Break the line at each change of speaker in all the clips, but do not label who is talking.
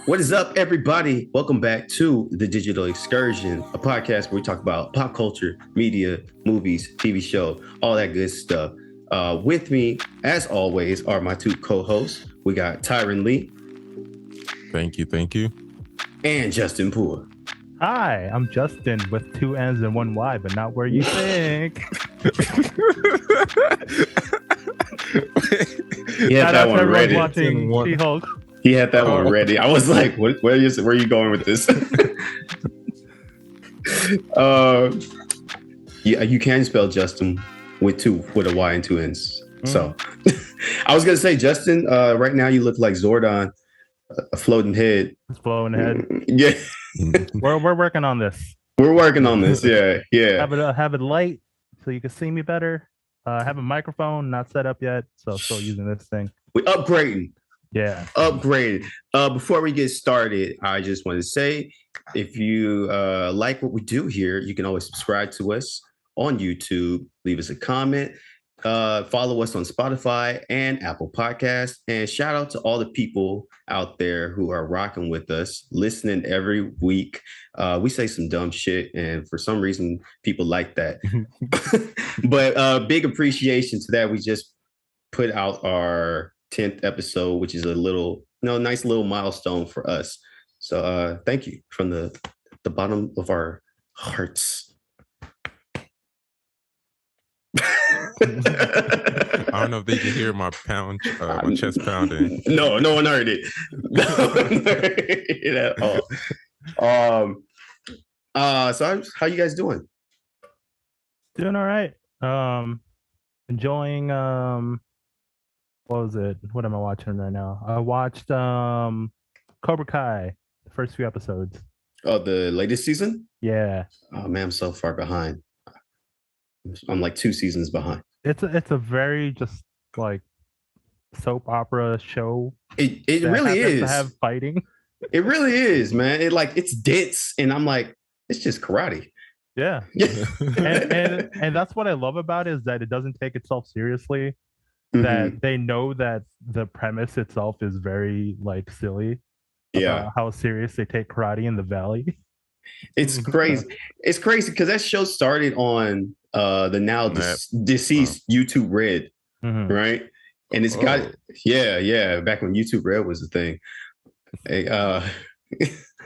What is up, everybody? Welcome back to The Digital Excursion, a podcast where we talk about pop culture, media, movies, TV show, all that good stuff. With me, as always, are my two co-hosts. We got Tyren Lee.
Thank you.
And Jystinn Poor.
Hi, I'm Jystinn with two N's and one Y, but not where you think.
He had that one ready.
Watching She-Hulk.
He had that one ready. I was like, where are you going with this? Yeah, you can spell Jystinn with a Y and two N's. So I was gonna say, Jystinn, right now you look like Zordon, a floating head.
It's blowing head.
Yeah.
We're working on this.
We're working on this. Yeah.
Have it light so you can see me better. Have a microphone not set up yet, so still using this thing.
We're upgrading.
Yeah.
Upgraded. Before we get started, I just want to say, if you like what we do here, you can always subscribe to us on YouTube, leave us a comment, follow us on Spotify and Apple Podcasts, and shout out to all the people out there who are rocking with us, listening every week. We say some dumb shit, and for some reason, people like that. But big appreciation to that. We just put out our 10th episode, which is nice little milestone for us. So thank you from the bottom of our hearts.
I don't know if they can hear my my chest pounding.
No one heard it. No one heard it at all. So how you guys doing?
Doing all right. Enjoying what was it? What am I watching right now? I watched Cobra Kai, the first few episodes.
Oh, the latest season?
Yeah.
Oh man, I'm so far behind. I'm like 2 seasons behind.
It's a very just like soap opera show.
It really is
to have fighting.
It really is, man. It's dense, and I'm like, it's just karate.
Yeah. and that's what I love about it, is that it doesn't take itself seriously. That they know that the premise itself is very like silly.
Yeah.
How serious they take karate in the valley.
It's crazy. It's crazy because that show started on the now deceased YouTube Red, right? And it's got back when YouTube Red was a thing.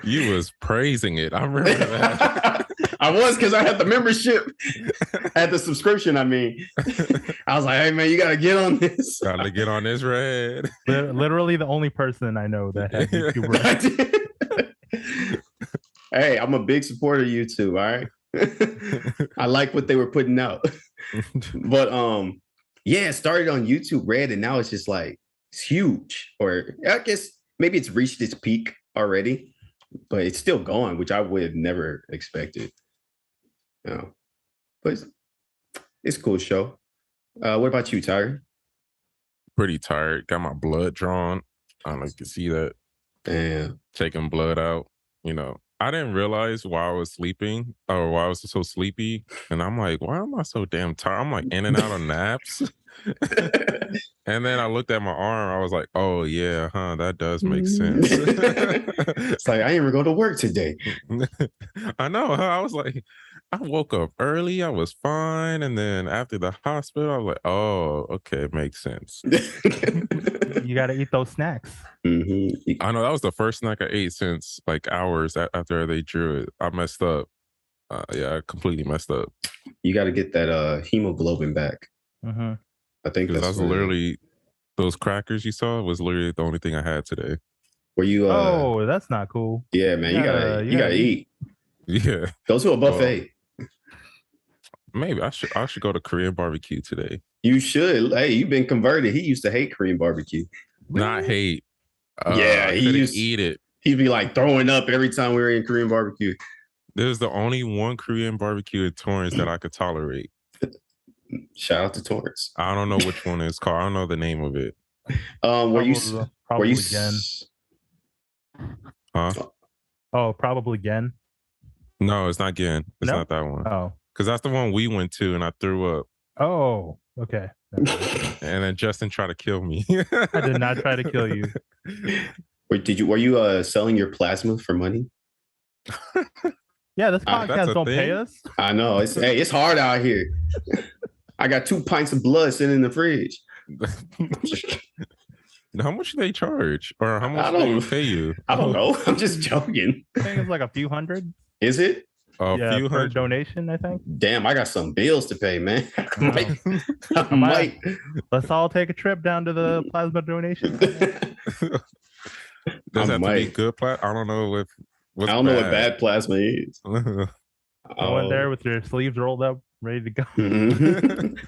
You was praising it. I remember that.
I was, because I had the membership. I had the subscription, I mean. I was like, hey man, you gotta get on this.
Gotta get on this Red.
Literally the only person I know that has YouTube Red.
Hey, I'm a big supporter of YouTube, all right? I like what they were putting out. But it started on YouTube Red, and now it's just like, it's huge. Or I guess maybe it's reached its peak already, but it's still going, which I would have never expected. But it's a cool show. What about you, Tyren?
Pretty tired. Got my blood drawn. I don't know if you can see that.
Damn.
Taking blood out. I didn't realize while I was sleeping, or why I was so sleepy. And I'm like, why am I so damn tired? I'm like in and out of naps. And then I looked at my arm. I was like, oh, yeah, that does make sense.
It's like, I didn't even go to work today.
I know. I was like, I woke up early. I was fine. And then after the hospital, I was like, oh, okay, makes sense.
You got to eat those snacks.
I know that was the first snack I ate since like hours after they drew it. I messed up. I completely messed up.
You got to get that hemoglobin back. I think that's
literally those crackers you saw was literally the only thing I had today.
Were you?
Oh, that's not cool.
Yeah, man, you gotta eat.
Yeah,
go to a buffet.
Maybe I should go to Korean barbecue today.
You should. Hey, you've been converted. He used to hate Korean barbecue.
Not hate.
He used
to eat it.
He'd be like throwing up every time we were in Korean barbecue.
There's the only one Korean barbecue in Torrance that I could tolerate.
Shout out to Torrance.
I don't know which one it's called. I don't know the name of it.
Probably Gen.
Huh?
Oh, probably Gen.
No, it's not Gen. It's not that one.
Oh,
because that's the one we went to, and I threw up.
Oh, okay.
And then Jystinn tried to kill me.
I did not try to kill you.
Were you selling your plasma for money?
Yeah, this
That's
podcast
a
don't
thing?
pay us.
I know. It's hard out here. I got 2 pints of blood sitting in the fridge.
How much do they charge? Or how
I
much
don't-
do they pay you?
I don't know. I'm just joking.
I think it's like a few hundred.
Is it?
A
Yeah,
few
per
hundred.
donation, I think.
Damn, I got some bills to pay, man. I
might-
might.
Let's all take a trip down to the plasma donation.
Does
I
that have to be
might.
good plasma? I don't know
I
what's
don't know what bad plasma is.
Go in there with your sleeves rolled up, ready to go.
Mhm.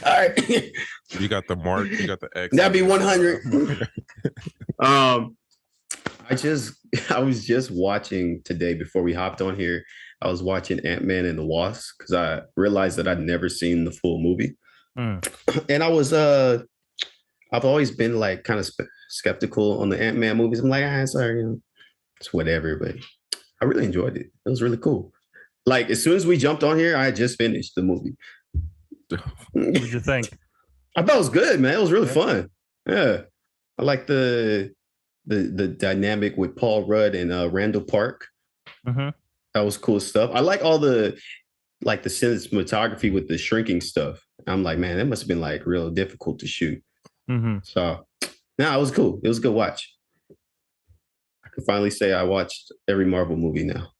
All right.
You got the mark, you got the X.
That'd be 100. I was just watching today before we hopped on here. I was watching Ant-Man and the Wasp because I realized that I'd never seen the full movie. And I've always been like kind of skeptical on the Ant-Man movies. I'm like, sorry, it's whatever, but I really enjoyed it. It was really cool. Like as soon as we jumped on here, I had just finished the movie.
What did you think?
I thought it was good, man. It was really
Yeah.
fun. Yeah, I like the dynamic with Paul Rudd and Randall Park.
Mhm.
That was cool stuff. I like all the cinematography with the shrinking stuff. I'm like, man, that must have been like real difficult to shoot.
Mhm.
So, no, it was cool. It was a good watch. I can finally say I watched every Marvel movie now.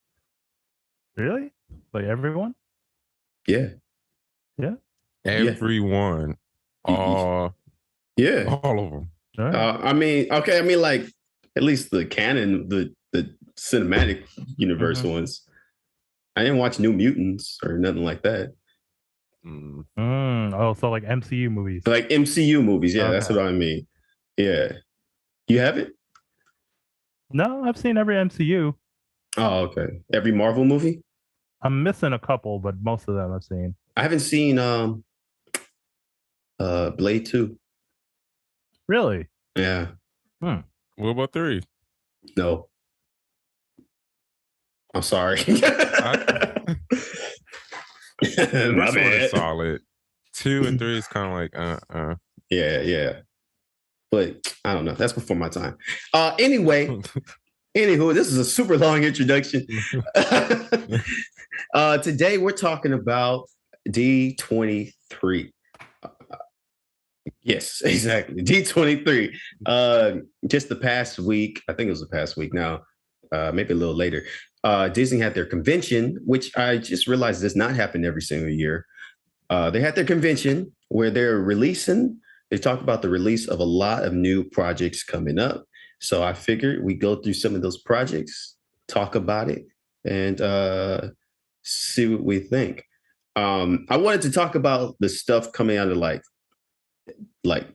Really? Like everyone?
Yeah,
Everyone. All
yeah.
all of them.
All right.
I mean, like at least the canon, the cinematic universe ones. I didn't watch New Mutants or nothing like that.
Oh, so like MCU movies.
Like MCU movies, yeah, that's
Okay.
what I mean. Yeah, you haven't?
No, I've seen every MCU.
Oh, okay. Every Marvel movie?
I'm missing a couple, but most of them I've seen.
I haven't seen Blade 2.
Really?
Yeah,
What about 3?
no. I'm sorry.
This
My
one is
bad.
solid. 2 and 3 is kind of like
Yeah. But I don't know. That's before my time. Anyway, anywho, this is a super long introduction. Today we're talking about D23. Yes, exactly. D23. Just the past week, I think it was the past week now, maybe a little later. Disney had their convention, which I just realized does not happen every single year. They had their convention where they talked about the release of a lot of new projects coming up. So I figured we go through some of those projects, talk about it, and see what we think. I wanted to talk about the stuff coming out of like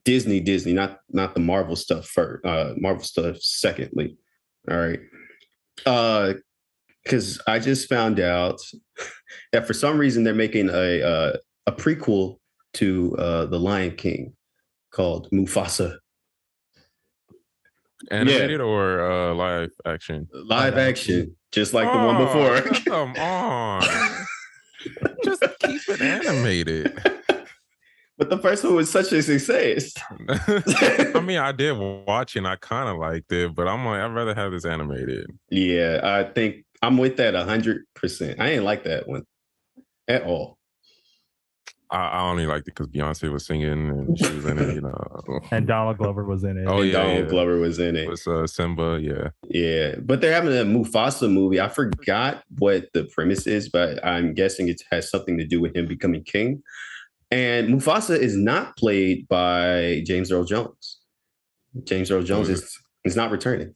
Disney, not the Marvel stuff first. Marvel stuff secondly. All right. Because I just found out that for some reason they're making a prequel to The Lion King called Mufasa.
animated or live action.
Live action, just like the one
Oh,
before.
Come on. Just keep it animated.
But the first one was such a success.
I mean, I did watch it and I kind of liked it, but I'm like, I'd rather have this animated.
Yeah, I think I'm with that 100%. I ain't like that one at all.
I only liked it because Beyonce was singing and she was in it, you know.
And Donald Glover was in it.
Oh,
And
yeah,
Donald
yeah.
Glover was in
It
it.
was Simba, yeah.
Yeah, but they're having a Mufasa movie. I forgot what the premise is, but I'm guessing it has something to do with him becoming king. And Mufasa is not played by James Earl Jones. James Earl Jones is not returning.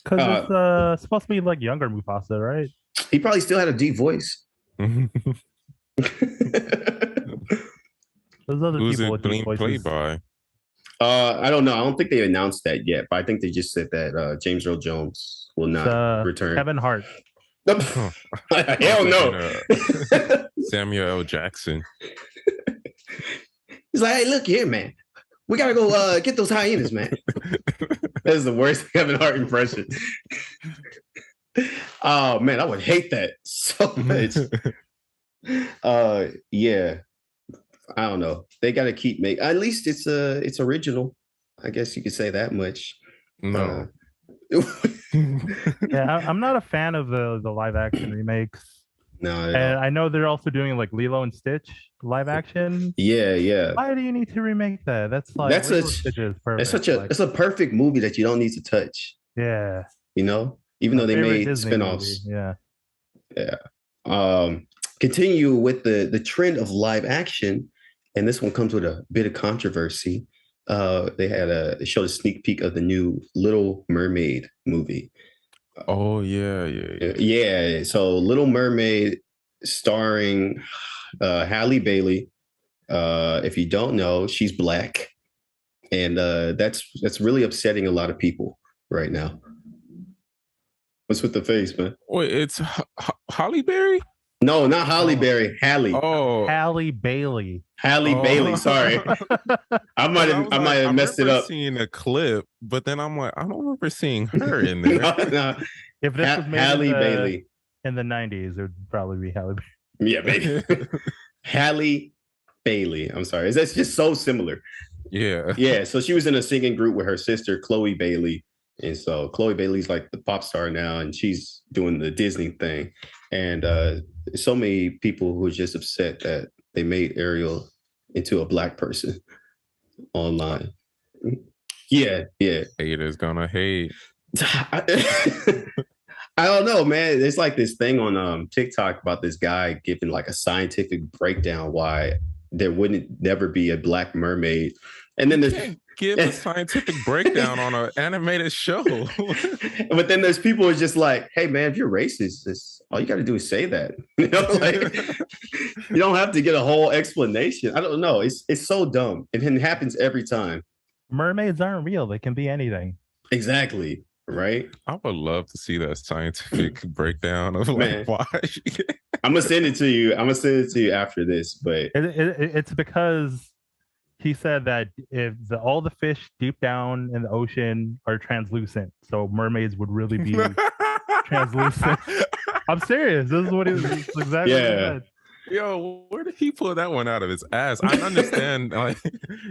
Because it's supposed to be like younger Mufasa, right?
He probably still had a deep voice.
There's other
Who's
people
it
with deep
being
voices.
played by?
I don't know. I don't think they announced that yet, but I think they just said that James Earl Jones will not return.
Kevin Hart.
Hell no.
Samuel L. Jackson.
He's like, hey, look here, man. We gotta go get those hyenas, man. That is the worst Kevin Hart impression. Oh man, I would hate that so much. Yeah. I don't know. They got to keep making. At least it's original. I guess you could say that much.
No.
Yeah, I'm not a fan of the live action remakes.
No,
And I know they're also doing like Lilo and Stitch live action.
yeah.
Why do you need to remake that? That's like
That's
Lilo and Stitch is perfect.
it's a perfect movie that you don't need to touch.
Yeah.
You know, even though they made
Disney
spinoffs.
movie. Yeah.
Continue with the trend of live action, and this one comes with a bit of controversy. They showed a sneak peek of the new Little Mermaid movie.
Oh yeah.
So Little Mermaid, starring Halle Bailey. If you don't know, she's black, and that's really upsetting a lot of people right now. What's with the face, man?
Wait, it's Holly Berry?
No, not Halle Berry. Halle.
Oh,
Halle Bailey.
Halle Bailey. Sorry, I might have messed it up.
Seeing a clip, but then I'm like, I don't remember seeing her in there.
No.
If this was made
Halle Bailey
in the 90s, it would probably be Halle Bailey.
Yeah, baby. Halle Bailey. I'm sorry. That's just so similar.
Yeah.
Yeah. So she was in a singing group with her sister, Chloe Bailey. And so Chloe Bailey's like the pop star now, and she's doing the Disney thing. And so many people who are just upset that they made Ariel into a black person online. Yeah.
Haters gonna hate.
I don't know, man. It's like this thing on TikTok about this guy giving like a scientific breakdown why there wouldn't never be a black mermaid. And then there's
give a scientific breakdown on an animated show.
But then there's people who are just like, hey man, if you're racist, all you got to do is say that. You know, like you don't have to get a whole explanation. I don't know. It's so dumb. And it happens every time.
Mermaids aren't real. They can be anything.
Exactly. Right.
I would love to see that scientific breakdown of like why.
I'm gonna send it to you. After this, but
it's because he said that if all the fish deep down in the ocean are translucent, so mermaids would really be translucent. I'm serious. This is what it is exactly. What he said.
Yo, where did he pull that one out of his ass? I understand like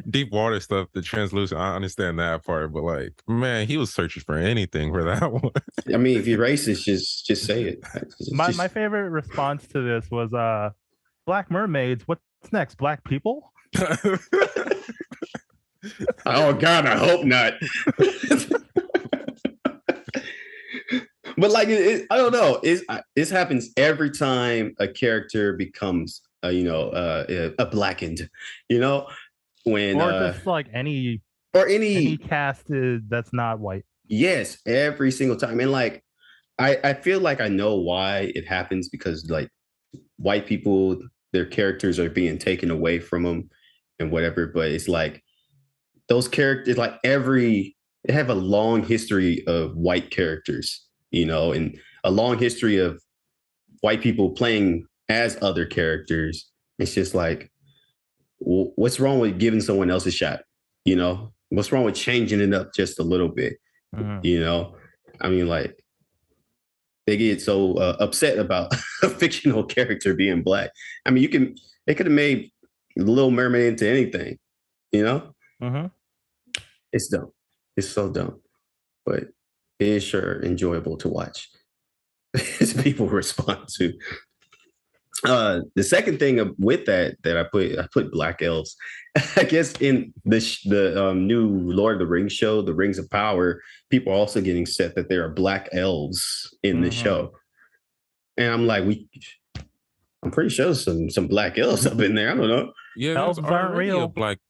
deep water stuff, the translucent. I understand that part, but like, man, he was searching for anything for that one.
I mean, if you're racist, just say it.
My favorite response to this was black mermaids. What's next? Black people?
Oh God, I hope not. But like, I don't know. This happens every time a character becomes, a blackened. You know, when
or just like any cast that's not white.
Yes, every single time, and like, I feel like I know why it happens because like white people, their characters are being taken away from them and whatever. But it's like those characters, like they have a long history of white characters. You know, and a long history of white people playing as other characters. It's just like, what's wrong with giving someone else a shot? You know, what's wrong with changing it up just a little bit? You know, I mean, like they get so upset about a fictional character being black. I mean, they could have made Little Mermaid into anything. You know, It's dumb. It's so dumb, but it is sure enjoyable to watch as people respond to. The second thing with that I put black elves. I guess in the new Lord of the Rings show, The Rings of Power, people are also getting set that there are black elves in the show, and I'm like, I'm pretty sure some black elves up in there. I don't know.
Yeah,
elves aren't real.
Black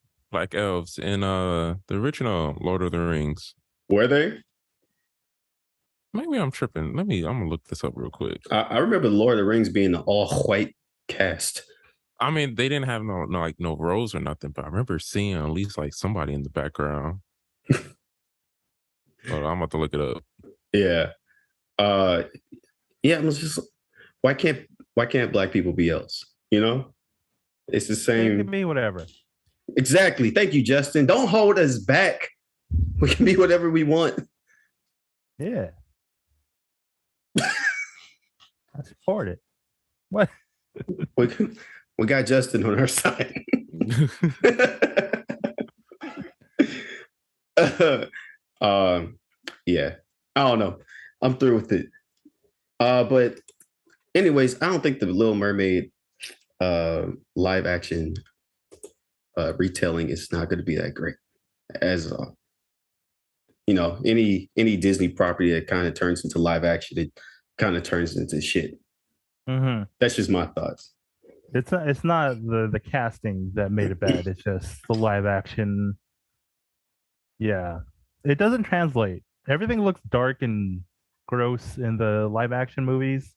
elves in the original Lord of the Rings.
Were they?
Maybe I'm tripping. I'm gonna look this up real quick.
I remember Lord of the Rings being an all white cast.
I mean, they didn't have no rows or nothing, but I remember seeing at least like somebody in the background. I'm about to look it up.
Yeah. Yeah, it was just why can't black people be elves? You know? It's the same.
It can be whatever.
Exactly. Thank you, Jystinn. Don't hold us back. We can be whatever we want.
Yeah. I support it. What?
We got Jystinn on our side. Yeah, I don't know. I'm through with it. But anyways, I don't think the Little Mermaid live action retelling is not going to be that great. As any Disney property that kind of turns into live action, it kind of turns into shit.
Mm-hmm.
That's just my thoughts.
It's not the casting that made it bad. It's just the live action. Yeah, it doesn't translate. Everything looks dark and gross in the live action movies,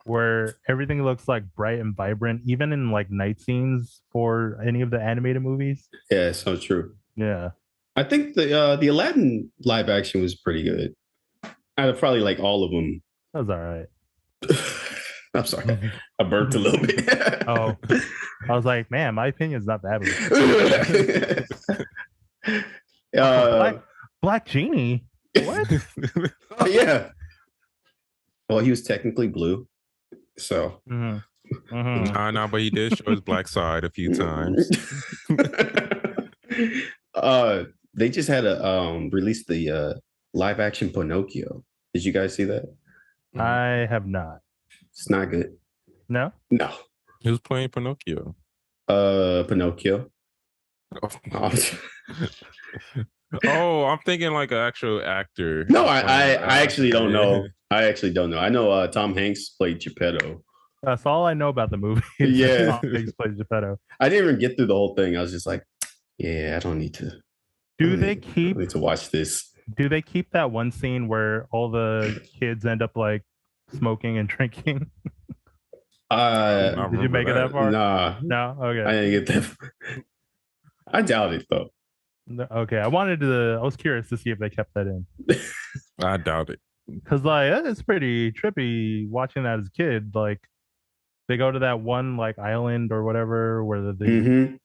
where everything looks like bright and vibrant, even in like night scenes for any of the animated movies.
Yeah, so true.
Yeah,
I think the Aladdin live action was pretty good. Out of probably like all of them.
that was all right.
I'm sorry, I burped a little bit.
Oh, I was like, man, my opinion's not that bad. Black Genie. What?
Oh yeah. Well, he was technically blue, so.
No, but he did show his black side a few times.
They just had a release the live action Pinocchio. Did you guys see that?
I have not.
It's not good.
No.
Who's playing Pinocchio?
Pinocchio.
Oh, I'm thinking like an actual actor.
No, I actually don't know. I actually don't know. I know Tom Hanks played Geppetto.
That's all I know about the movie.
Yeah.
Tom Hanks played Geppetto.
I didn't even get through the whole thing. I was just like, yeah, I don't need to. I need to watch this.
Do they keep that one scene where all the kids end up like smoking and drinking? Did you make it that far?
Nah.
No? Okay.
I didn't get that. I doubt it though.
Okay. I was curious to see if they kept that in.
I doubt it.
Because like it's pretty trippy watching that as a kid. Like they go to that one like island or whatever where they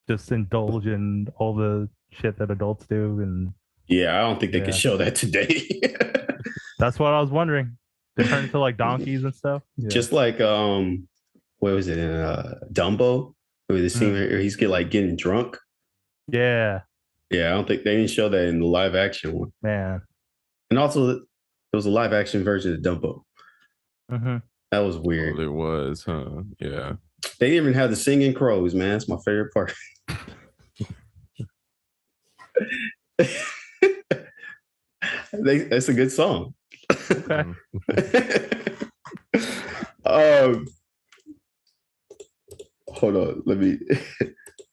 just indulge in all the shit that adults do. And
yeah, I don't think they can show that today.
That's what I was wondering. They turn into like donkeys and stuff. Yeah.
Just like what was it in Dumbo? Where the scene where he's getting drunk.
Yeah.
Yeah, I don't think they didn't show that in the live action one.
Man.
And also there was a live action version of Dumbo. That was weird.
Well, it was, huh? Yeah.
They didn't even have the singing crows, man. That's my favorite part. That's a good song.
Okay.
Hold on, let me.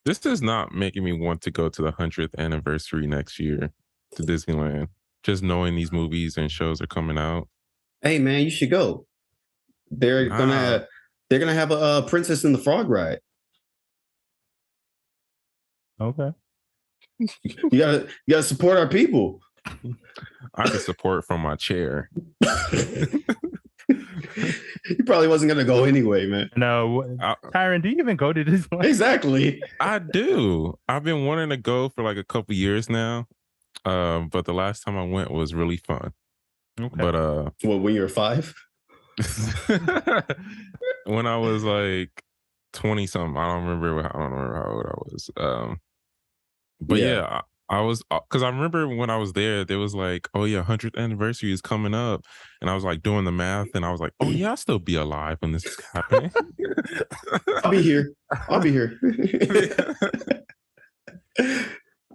This is not making me want to go to the 100th anniversary next year to Disneyland. Just knowing these movies and shows are coming out.
Hey man, you should go. They're gonna have a Princess and the Frog ride.
Okay.
You gotta support our people.
I can support from my chair.
He probably wasn't gonna go anyway, man.
No, Tyren, do you even go to Disneyland?
Exactly.
I do. I've been wanting to go for like a couple years now, but the last time I went was really fun.
Okay.
But
when you were 5?
When I was like 20 something, I don't remember how old I was. But yeah, I was, because I remember when I was there was like, oh yeah, 100th anniversary is coming up, and I was like doing the math, and I was like, oh yeah, I'll still be alive when this is happening.
I'll be here.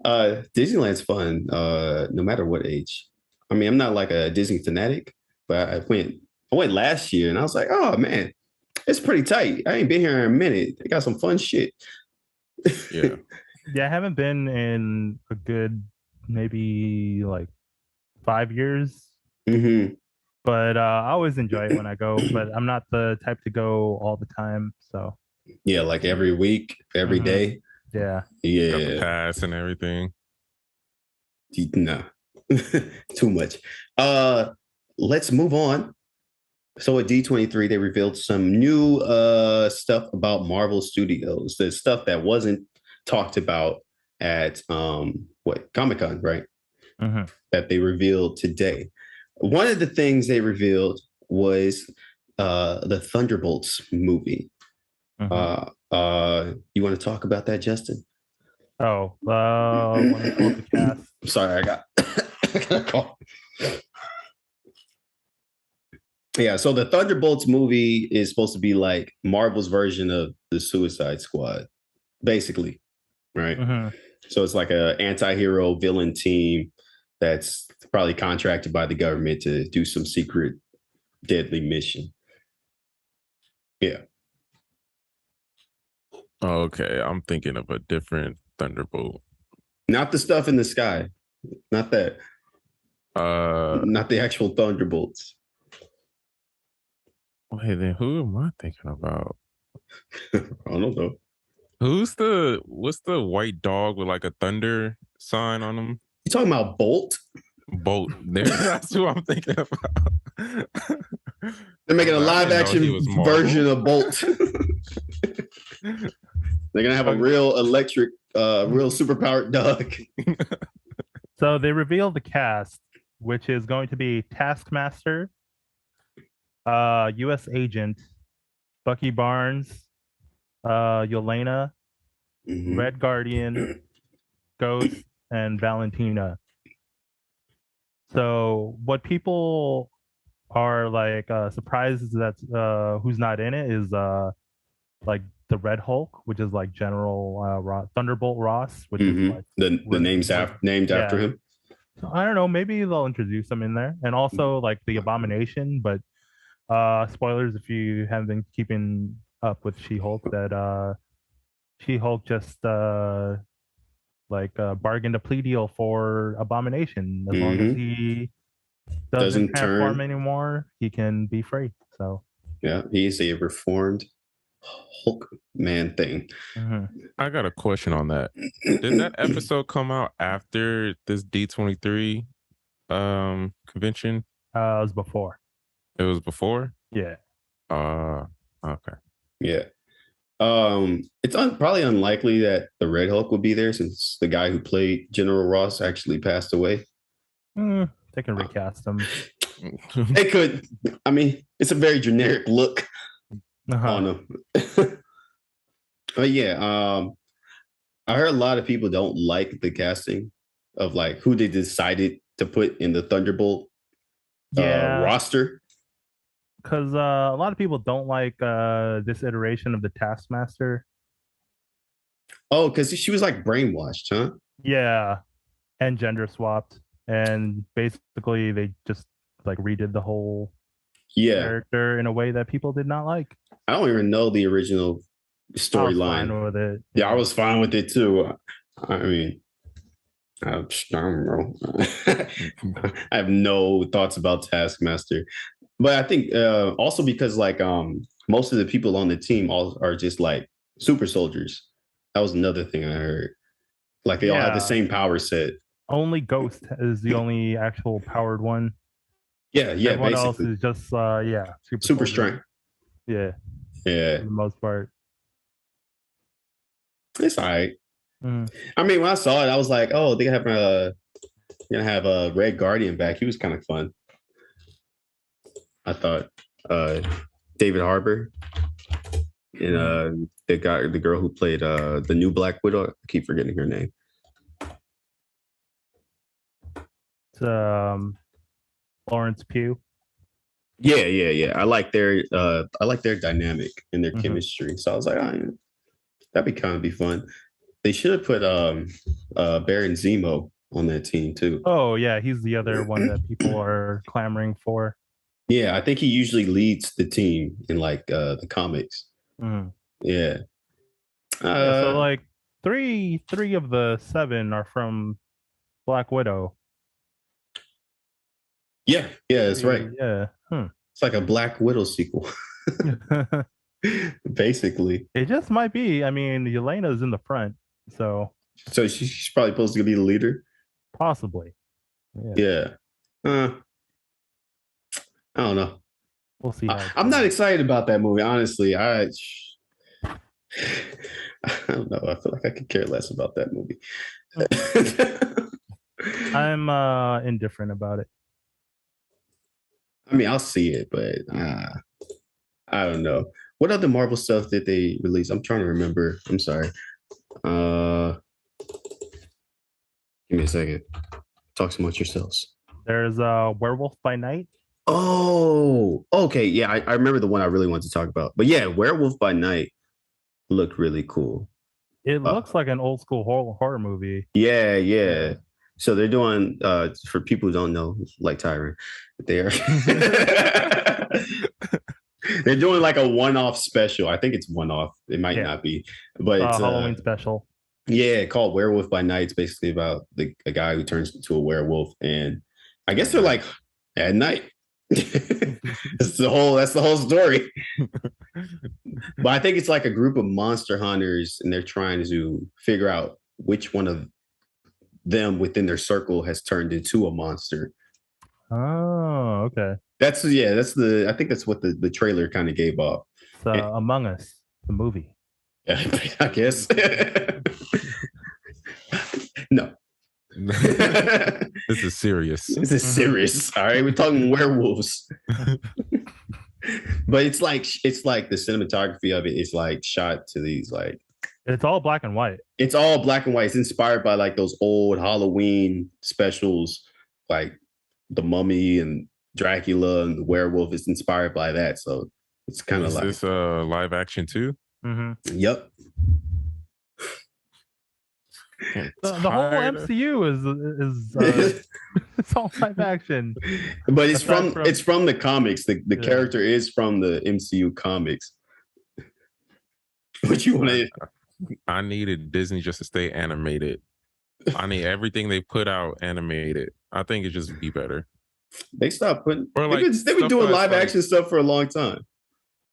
Disneyland's fun, no matter what age. I mean, I'm not like a Disney fanatic, but I went last year, and I was like, oh man, it's pretty tight. I ain't been here in a minute. They got some fun shit.
Yeah.
Yeah, I haven't been in a good maybe like 5 years. But I always enjoy it when I go, but I'm not the type to go all the time. So
yeah, like every week, every day.
Yeah.
Got the pass and everything.
No. Too much. Let's move on. So at D23, they revealed some new stuff about Marvel Studios. The stuff that wasn't talked about at Comic-Con, right? That they revealed today. One of the things they revealed was the Thunderbolts movie. You want to talk about that, Jystinn?
Oh, let me pull up the cast.
I'm sorry, I got a call. Yeah, so the Thunderbolts movie is supposed to be like Marvel's version of the Suicide Squad, basically, right? So it's like a anti-hero villain team that's probably contracted by the government to do some secret deadly mission. Yeah.
Okay, I'm thinking of a different Thunderbolt.
Not the stuff in the sky. Not that. Not the actual Thunderbolts.
Wait, then who am I thinking about?
I don't know.
What's the white dog with like a thunder sign on him?
You talking about Bolt?
Bolt. That's who I'm thinking about.
They're making a live action version of Bolt. They're gonna have a real electric, real superpowered dog.
So they revealed the cast, which is going to be Taskmaster, U.S. Agent, Bucky Barnes, Yelena, Red Guardian, Ghost, and Valentina. So what people are like surprised is that who's not in it is like the Red Hulk, which is like General Thunderbolt Ross, which is like
the name's named after him.
So I don't know, maybe they'll introduce him in there, and also like the Abomination. But spoilers if you haven't been keeping up with She-Hulk, that She-Hulk just bargained a plea deal for Abomination. As long as he doesn't transform anymore, he can be free. So
yeah, he's a reformed Hulk man thing.
I got a question on that. Did that episode come out after this D23 convention?
It was before.
It was before?
Yeah.
Okay.
Yeah. It's probably unlikely that the Red Hulk would be there since the guy who played General Ross actually passed away.
They can recast him.
They could. I mean, it's a very generic look on him. But yeah, I heard a lot of people don't like the casting of like who they decided to put in the Thunderbolt roster.
Because a lot of people don't like this iteration of the Taskmaster.
Oh, because she was like brainwashed, huh?
Yeah, and gender swapped, and basically they just like redid the whole character in a way that people did not like.
I don't even know the original storyline.
I was fine with it.
Yeah, I was fine with it too. I mean, I don't know. I have no thoughts about Taskmaster. But I think also because like most of the people on the team are just like super soldiers. That was another thing I heard. Like they all have the same power set.
Only Ghost is the only actual powered one.
Yeah.
Everyone else is just
super strength.
Yeah.
Yeah.
For the most part.
It's all right. I mean, when I saw it, I was like, oh, they're gonna have a Red Guardian back. He was kind of fun. I thought David Harbour and the girl who played the new Black Widow. I keep forgetting her name.
It's Florence Pugh.
Yeah. I like their dynamic and their chemistry. So I was like, that'd be fun. They should have put Baron Zemo on that team too.
Oh yeah, he's the other one that people are clamoring for.
Yeah, I think he usually leads the team in like the comics. Yeah.
So like three of the 7 are from Black Widow.
Yeah, that's right.
Yeah.
It's like a Black Widow sequel. Basically.
It just might be. I mean, Yelena's in the front, so
she's probably supposed to be the leader?
Possibly.
Yeah. I don't know.
We'll see.
I'm not excited about that movie, honestly. I don't know. I feel like I could care less about that movie.
I'm indifferent about it.
I mean, I'll see it, but I don't know. What other Marvel stuff did they release? I'm trying to remember. I'm sorry. Give me a second. Talk amongst yourselves.
There's Werewolf by Night.
Oh, okay. Yeah, I remember the one I really wanted to talk about. But yeah, Werewolf by Night looked really cool.
It looks like an old school horror movie.
Yeah. So they're doing for people who don't know, like Tyren, they're they're doing like a one-off special. I think it's one-off. It might not be, but it's
a Halloween special.
Yeah, called Werewolf by Night. It's basically about a guy who turns into a werewolf, and I guess they're like at night. That's the whole story. But I think it's like a group of monster hunters, and they're trying to figure out which one of them within their circle has turned into a monster.
Oh, okay.
I think that's what the trailer kind of gave off.
So Among Us, the movie.
Yeah, I guess. No.
This is serious.
This is serious. All right, we're talking werewolves. But it's like the cinematography of it is like shot to these like.
It's all black and white.
It's all black and white. It's inspired by like those old Halloween specials, like The Mummy and Dracula and the Werewolf. It's inspired by that, so it's kind of like.
Is this live action too?
Mm-hmm.
Yep.
The whole MCU is it's all live action.
But it's from the comics. The character is from the MCU comics. What you want?
I needed Disney just to stay animated. I need everything they put out animated. I think it just be better.
They stopped putting.
Or like
they've been doing live action stuff for a long time.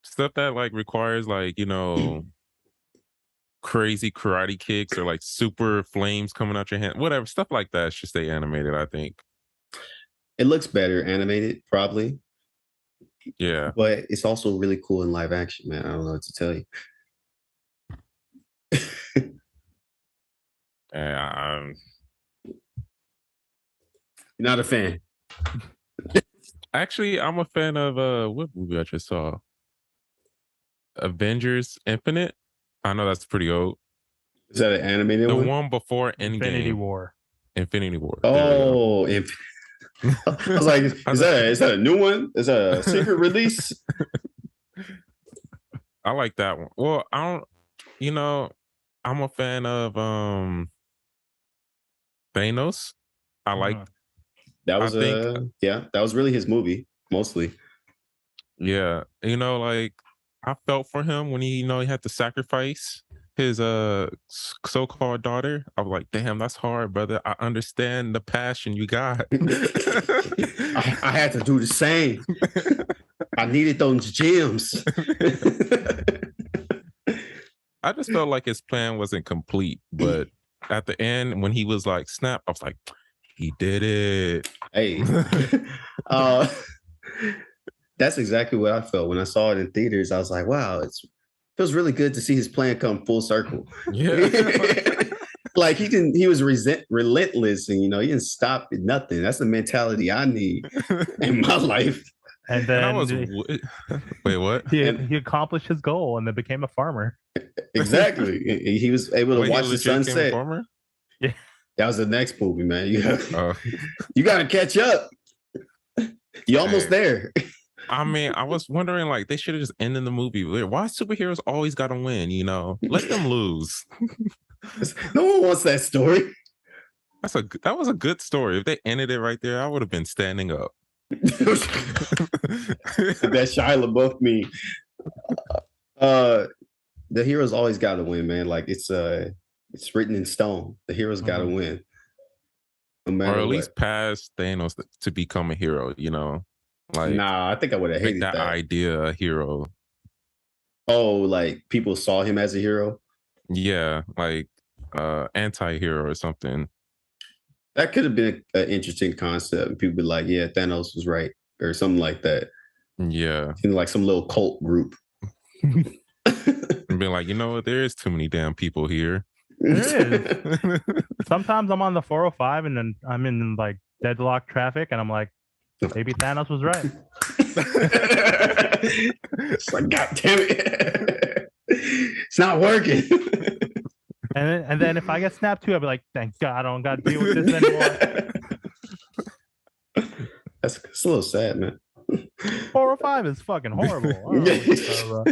Stuff that like requires like crazy karate kicks or like super flames coming out your hand, whatever stuff like that should stay animated. I think
it looks better animated, probably.
Yeah,
but it's also really cool in live action, man. I don't know what to tell you.
You're
not a fan.
Actually, I'm a fan of what movie I just saw? Avengers Infinite. I know that's pretty old.
Is that an animated one?
The one before Endgame.
Infinity War.
Oh, I was like, is that a new one? Is that a secret release?
I like that one. Well, I'm a fan of Thanos. I like
that was that was really his movie mostly.
Yeah, like I felt for him when he had to sacrifice his so-called daughter. I was like, damn, that's hard, brother. I understand the passion you got.
I had to do the same. I needed those gems.
I just felt like his plan wasn't complete, but at the end, when he was like, snap, I was like, he did it.
Hey. That's exactly what I felt when I saw it in theaters. I was like, wow, it feels really good to see his plan come full circle.
Yeah.
Like he was relentless, and he didn't stop at nothing. That's the mentality I need in my life.
And then
wait, what?
He accomplished his goal and then became a farmer.
Exactly. He was able to watch the sunset.
Yeah.
That was the next movie, man. You got to catch up. You're almost there.
I mean, I was wondering, like, they should have just ended the movie. Why superheroes always got to win? Let them lose.
No one wants that story.
That was a good story. If they ended it right there, I would have been standing up.
That Shia LaBeouf meme. The heroes always got to win, man. Like it's written in stone. The heroes got to win, no matter
or at
what.
least pass Thanos to become a hero. Like,
nah, I think I would have hated
that idea a hero.
Oh, like people saw him as a hero.
Yeah, like anti-hero or something.
That could have been an interesting concept. And people be like, yeah, Thanos was right, or something like that.
Yeah.
Like some little cult group.
And be like, there is too many damn people here.
There is. Sometimes I'm on the 405 and then I'm in like deadlock traffic and I'm like, maybe Thanos was right.
It's like, God damn it. It's not working.
And then if I get snapped too, I'll be like, thank God I don't got to deal with this anymore.
It's a little sad, man.
405 is fucking horrible. I don't know what you're talking about.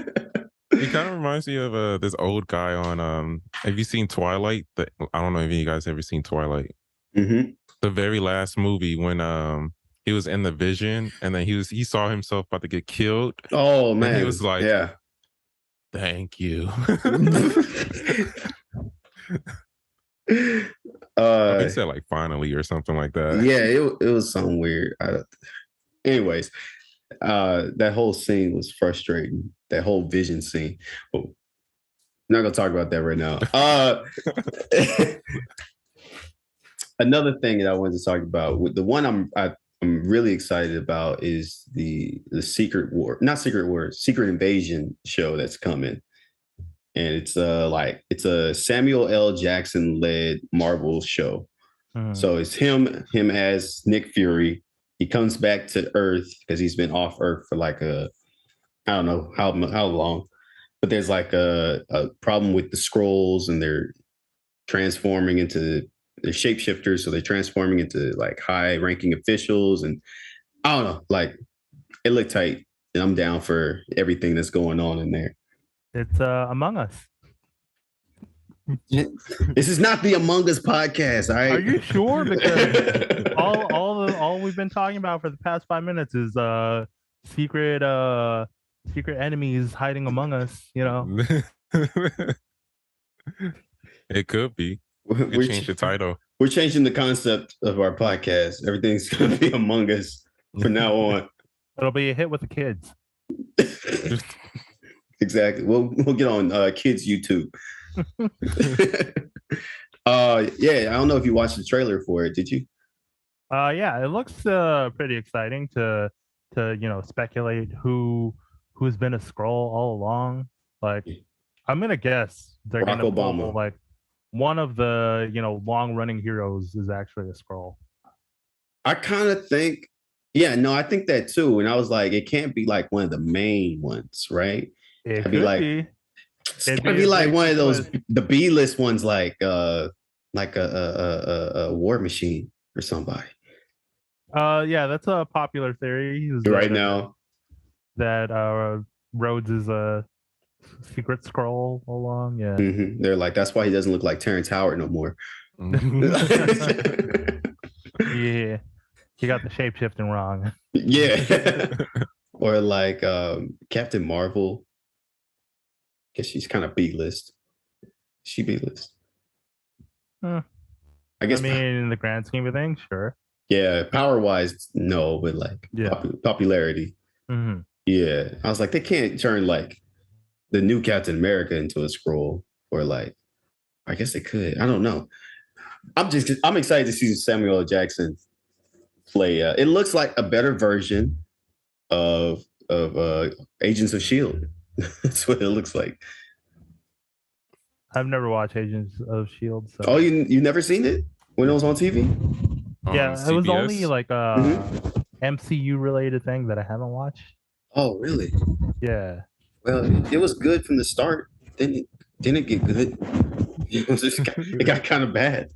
It kind of reminds me of this old guy on have you seen Twilight? I don't know if you guys ever seen Twilight.
Mm-hmm.
The very last movie when he was in the vision and then he saw himself about to get killed.
Oh man.
And he was like,
yeah.
Thank you. He said like finally or something like that.
Yeah, it was something weird. Anyways, that whole scene was frustrating. That whole vision scene. But I'm not gonna talk about that right now. Another thing that I wanted to talk about, the one I'm really excited about is the Secret Invasion show that's coming. And it's a Samuel L. Jackson led Marvel show. So it's him as Nick Fury. He comes back to Earth because he's been off Earth for like I don't know how long, but there's like a problem with the Skrulls and they're transforming into they're shapeshifters, so they're transforming into like high-ranking officials, and I don't know, like it looked tight, and I'm down for everything that's going on in there.
It's Among Us.
This is not the Among Us podcast, all right?
Are you sure? Because all we've been talking about for the past 5 minutes is secret enemies hiding among us. You know,
it could be. We change the title.
We're changing the concept of our podcast. Everything's going to be Among Us from now on.
It'll be a hit with the kids.
Exactly. We'll get on kids YouTube. Yeah, I don't know if you watched the trailer for it. Did you?
Yeah, it looks pretty exciting to speculate who's been a Skrull all along. Like, I'm gonna guess they're
Barack
gonna
Obama.
pull, like, one of the long running heroes is actually a Skrull.
I kind of think, yeah, no, I think that too. And I was like, it can't be like one of the main ones, right?
It
It'd
could
like
be.
It'd be like one of those the B-list ones, like a War Machine or somebody.
Yeah, that's a popular theory.
Right now,
that Rhodes is a secret Skrull along. Yeah,
mm-hmm. They're like, that's why he doesn't look like Terrence Howard no more.
Yeah, he got the shapeshifting wrong.
Yeah. Or like Captain Marvel. Guess she's kind of B-list. She B-list.
Huh.
I guess.
I mean, in the grand scheme of things, sure.
Yeah, power-wise, no, but like popularity.
Mm-hmm.
Yeah, I was like, they can't turn like the new Captain America into a Skrull, or like, I guess they could. I don't know. I'm excited to see Samuel L. Jackson play. It looks like a better version of Agents of S.H.I.E.L.D. That's what it looks like.
I've never watched Agents of S.H.I.E.L.D. So.
Oh, you never seen it when it was on TV?
Yeah, it was only like a MCU related thing that I haven't watched.
Oh, really?
Yeah.
Well, it was good from the start. Didn't it get good? It got kind of bad.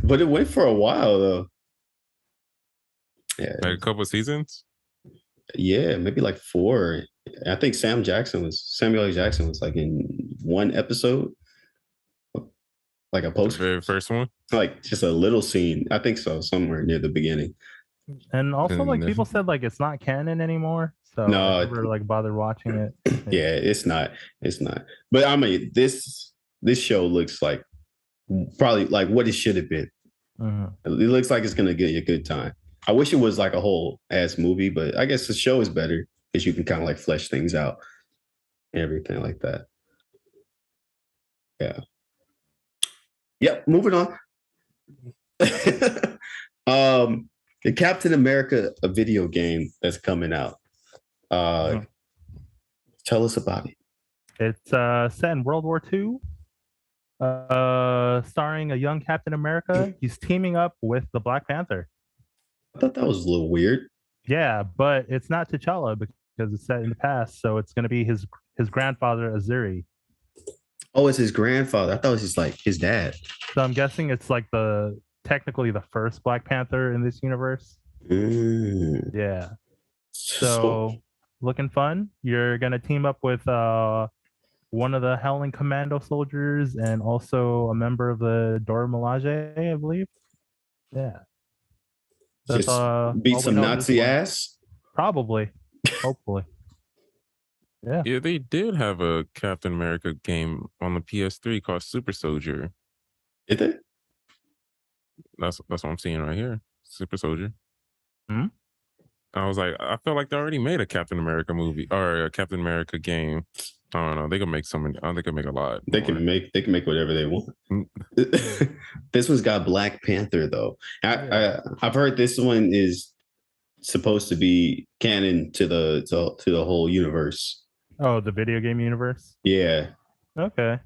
But it went for a while though. Yeah.
Like a couple of seasons?
Yeah, maybe like 4. I think Samuel L. Jackson was like in 1 episode. Like a post.
The very first one?
Like just a little scene. I think so, somewhere near the beginning.
And also like people said like it's not canon anymore. So
no,
I never like bothered watching it.
Yeah, it's not. But I mean, this show looks like probably like what it should have been.
Mm-hmm.
It looks like it's gonna get you a good time. I wish it was like a whole ass movie, but I guess the show is better because you can kind of like flesh things out and everything like that. Yeah. Yep. Moving on. The Captain America a video game that's coming out. Tell us about it.
It's set in World War II. Starring a young Captain America. He's teaming up with the Black Panther.
I thought that was a little weird.
Yeah, but it's not T'Challa because it's set in the past, so it's going to be his grandfather Azuri.
Oh, it's his grandfather. I thought it was just like his dad.
So I'm guessing it's like technically the first Black Panther in this universe.
Mm.
Yeah. So looking fun. You're gonna team up with one of the Howling Commando soldiers and also a member of the Dora Milaje, I believe. Yeah. That's
Just beat
all we
some
know of this
Nazi
one.
ass.
Probably. Hopefully. Yeah.
Yeah, they did have a Captain America game on the PS3 called Super Soldier.
Did they?
That's what I'm seeing right here. Super Soldier.
Hmm?
I was like, I feel like they already made a Captain America movie or a Captain America game. I don't know. They can make so many. They can make a lot.
They can make whatever they want. This one's got Black Panther though. I've heard this one is supposed to be canon to the whole universe.
Oh, the video game universe?
Yeah.
Okay.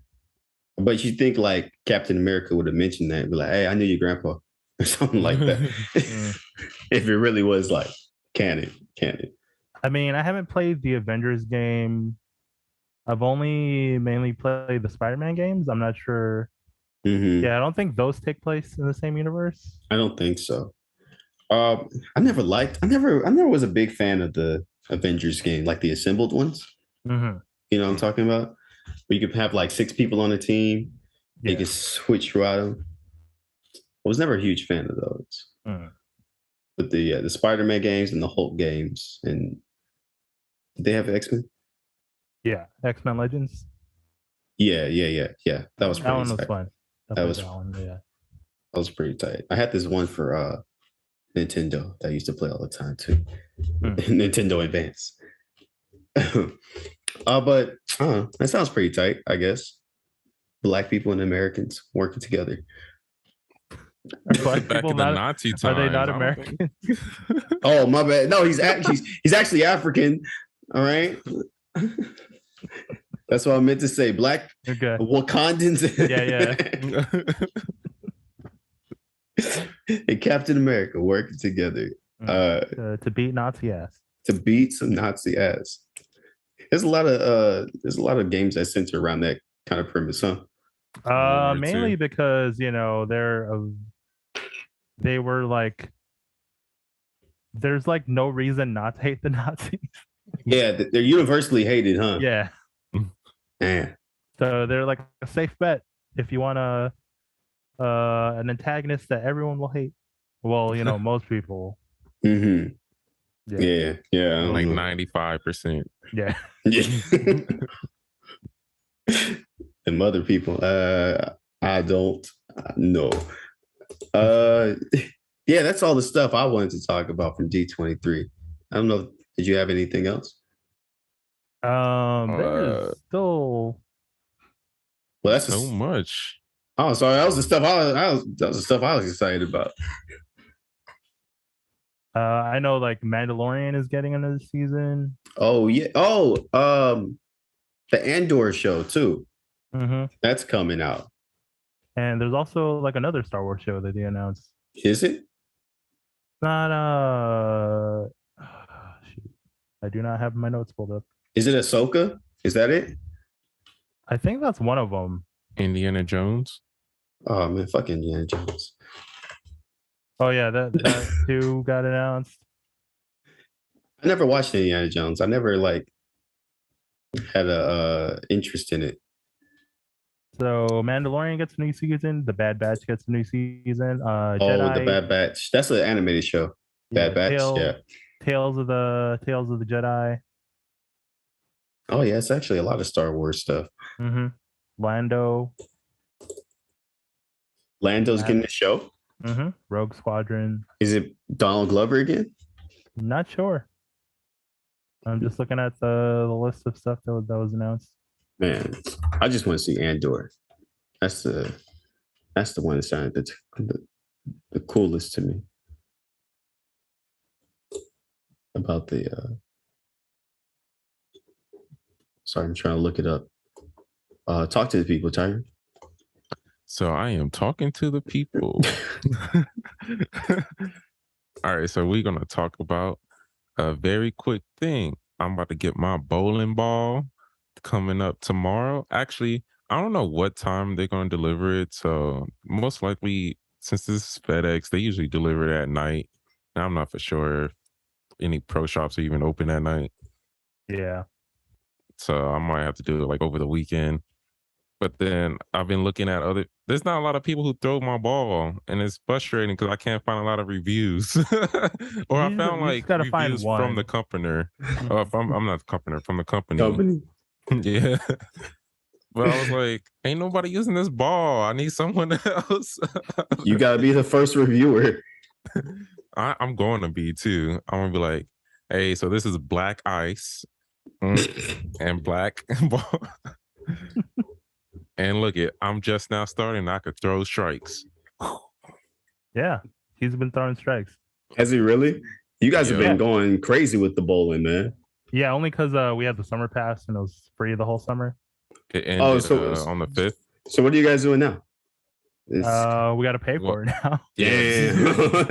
But you think like Captain America would have mentioned that, be like, "Hey, I knew your grandpa," or something like that. If it really was like canon.
I mean, I haven't played the Avengers game. I've only mainly played the Spider-Man games. I'm not sure.
Mm-hmm.
Yeah, I don't think those take place in the same universe.
I don't think so. I never was a big fan of the Avengers game, like the assembled ones.
Mm-hmm.
You know what I'm talking about? Where you could have like 6 people on a team. Yeah. You could switch throughout them. I was never a huge fan of those. But the Spider-Man games and the Hulk games, and did they have X-Men?
Yeah, X-Men Legends.
Yeah. That was pretty
that one was
tight.
fun.
That was pretty tight. I had this one for Nintendo that I used to play all the time too. Nintendo Advance. But that sounds pretty tight, I guess. Black people and Americans working together.
Black people
the Nazi times.
Are they not American?
Oh, my bad. No, he's actually African. All right. That's what I meant to say. Black Wakandans.
Yeah.
And Captain America working together
to beat Nazi ass.
To beat some Nazi ass. There's a lot of games that center around that kind of premise, huh?
Mainly because they were like, there's like no reason not to hate the Nazis.
Yeah, they're universally hated, huh?
Yeah.
Man.
So they're like a safe bet if you want an antagonist that everyone will hate. Well, most people.
Mm-hmm. Yeah.
Like 95%.
Yeah.
And other people, I don't know. Yeah, that's all the stuff I wanted to talk about from D23. I don't know. Did you have anything else?
There's still.
Well, that's
so much.
Oh, sorry. That was the stuff I was excited about.
I know like Mandalorian is getting another season.
Oh yeah. Oh, the Andor show too.
Mm-hmm.
That's coming out.
And there's also like another Star Wars show that they announced.
Is it?
Not shoot. I do not have my notes pulled up.
Is it Ahsoka? Is that it?
I think that's one of them.
Indiana Jones.
Oh man, fucking Indiana Jones.
Oh yeah, that too got announced.
I never watched Indiana Jones. I never like had a interest in it.
So Mandalorian gets a new season. The Bad Batch gets a new season.
Jedi, the Bad Batch. That's an animated show. Bad Batch.
Tales of the Jedi.
Oh yeah, it's actually a lot of Star Wars stuff.
Mm-hmm. Lando's
getting a show.
Mm-hmm. Rogue Squadron.
Is it Donald Glover again?
Not sure. I'm just looking at the list of stuff that was announced.
Man, I just want to see Andor. That's the one that sounded the coolest to me. About the sorry, I'm trying to look it up. Talk to the people, Tyren.
So I am talking to the people. All right, so we're gonna talk about a very quick thing. I'm about to get my bowling ball coming up tomorrow. Actually, I don't know what time they're going to deliver it. So most likely, since this is FedEx, they usually deliver it at night. And I'm not for sure if any pro shops are even open at night.
Yeah.
So I might have to do it like over the weekend. But then I've been looking at there's not a lot of people who throw my ball, and it's frustrating because I can't find a lot of reviews. Or I found like reviews from the company. Oh, I'm not the company, from the company. Yeah. But I was like, ain't nobody using this ball. I need someone else.
You gotta be the first reviewer.
I'm going to be too. I'm gonna be like, hey, so this is black ice and black ball. And look I'm just now starting. I could throw strikes.
Yeah, he's been throwing strikes.
Has he really? You guys have been going crazy with the bowling, man.
Yeah, only because we had the summer pass and it was free the whole summer.
It ended on the 5th.
So what are you guys doing now?
We got to pay for it now.
Yeah.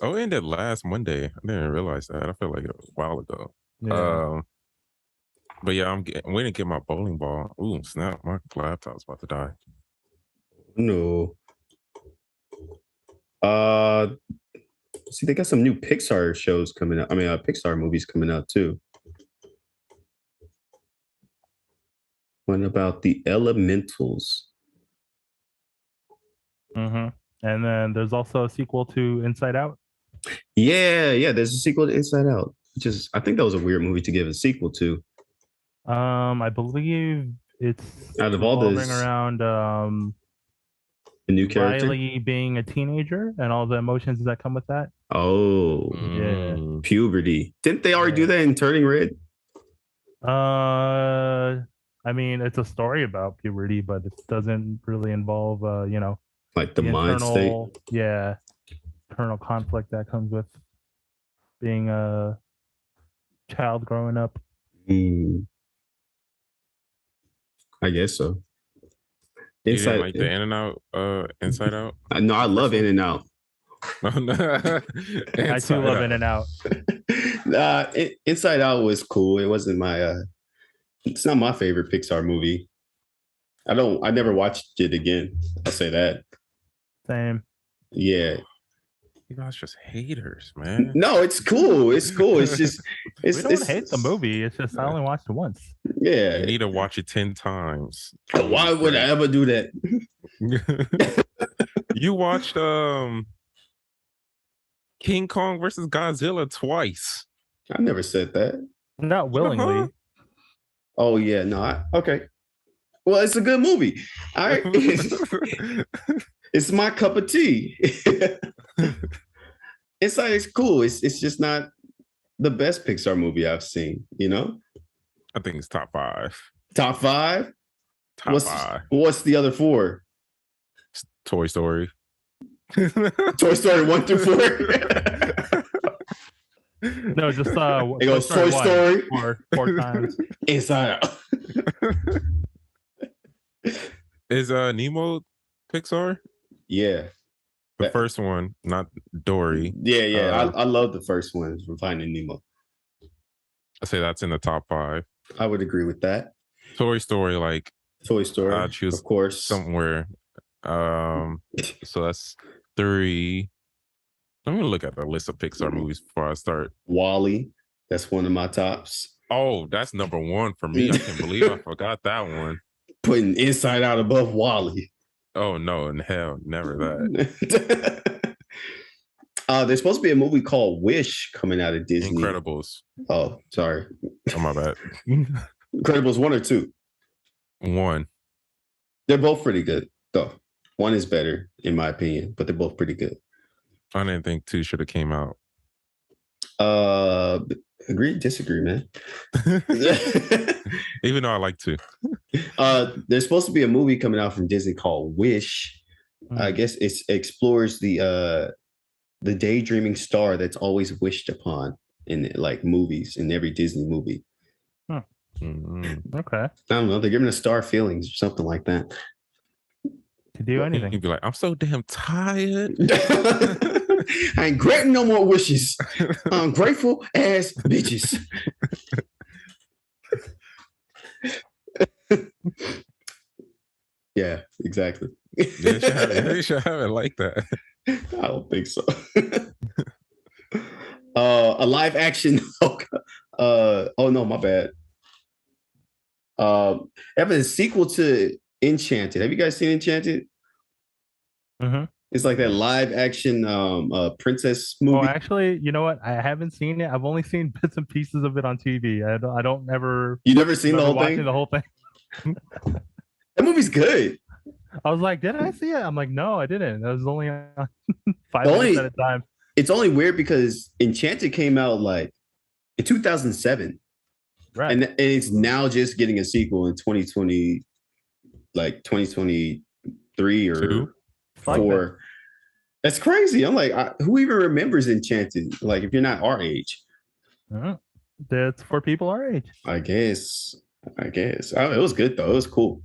Oh, it ended last Monday. I didn't realize that. I feel like it was a while ago. Yeah. But yeah, I'm waiting to get my bowling ball. Ooh, snap! My laptop's about to die.
No. See, they got some new Pixar shows coming out. I mean, Pixar movies coming out too. What about the Elementals?
Mm-hmm. And then there's also a sequel to Inside Out.
Yeah. There's a sequel to Inside Out, which is, I think that was a weird movie to give a sequel to.
I believe it's
out of all this
around
the new character
Riley being a teenager and all the emotions that come with that.
Oh,
yeah,
puberty. Didn't they already do that in Turning Red?
I mean, it's a story about puberty, but it doesn't really involve,
like the mind state.
Yeah, internal conflict that comes with being a child growing up.
I guess so.
You didn't like the In-N-Out, Inside Out?
No, I love In-N-Out.
I too love In-N-Out.
Inside Out was cool. It wasn't my it's not my favorite Pixar movie. I never watched it again. I'll say that.
Same.
Yeah.
You guys just haters, man.
No, it's cool. It's cool. It's just
we don't hate the movie. It's just I only watched it once.
Yeah.
You need to watch it 10 times.
Why would I ever do that?
You watched King Kong versus Godzilla twice.
I never said that.
Not willingly.
Uh-huh. Oh yeah, no. Okay. Well, it's a good movie. All right. It's my cup of tea. Inside is cool. It's just not the best Pixar movie I've seen,
I think it's top 5.
Top 5?
Top 5.
What's the other 4?
Toy Story.
Toy Story 1 through 4?
No, just
it goes Toy Story
4 times.
Inside Out.
Is Nemo Pixar?
Yeah.
The first one, not Dory.
Yeah. I love the first one from Finding Nemo.
I say that's in the top 5.
I would agree with that.
Toy Story,
I choose, of course,
somewhere. So that's 3. Let me look at the list of Pixar movies before I start.
WALL-E, that's one of my tops.
Oh, that's number 1 for me. I can't believe I forgot that one.
Putting Inside Out above WALL-E.
Oh no, in hell, never that.
There's supposed to be a movie called Wish coming out of Disney.
Incredibles.
Oh, sorry.
Oh, my bad.
Incredibles 1 or 2?
1.
They're both pretty good, though. 1 is better, in my opinion, but they're both pretty good.
I didn't think 2 should have came out.
Agree, disagree, man.
Even though I like 2.
There's supposed to be a movie coming out from Disney called Wish. I guess it explores the daydreaming star that's always wished upon in movies, in every Disney movie.
Huh. Mm-hmm. Okay.
I don't know. They're giving a star feelings or something like that.
To do anything.
You'd be like, I'm so damn tired.
I ain't granting no more wishes. Ungrateful ass bitches. Yeah, exactly.
They should have it like that.
I don't think so. A live action. Oh no, my bad. Have a sequel to Enchanted. Have you guys seen Enchanted?
Mm-hmm.
It's like that live action princess movie.
Oh, actually, you know what? I haven't seen it. I've only seen bits and pieces of it on TV. I don't ever.
You never seen the whole
watching
thing?
the whole thing.
That movie's good.
I was like, did I see it? I'm like, no, I didn't. That was only 5 minutes at a time.
It's only weird because Enchanted came out like in 2007.
Right.
And it's now just getting a sequel in 2020, like 2023 or
Two?
4. That's crazy. I'm like, who even remembers Enchanted? Like, if you're not our age.
That's for people our age.
I guess. It was good, though. It was cool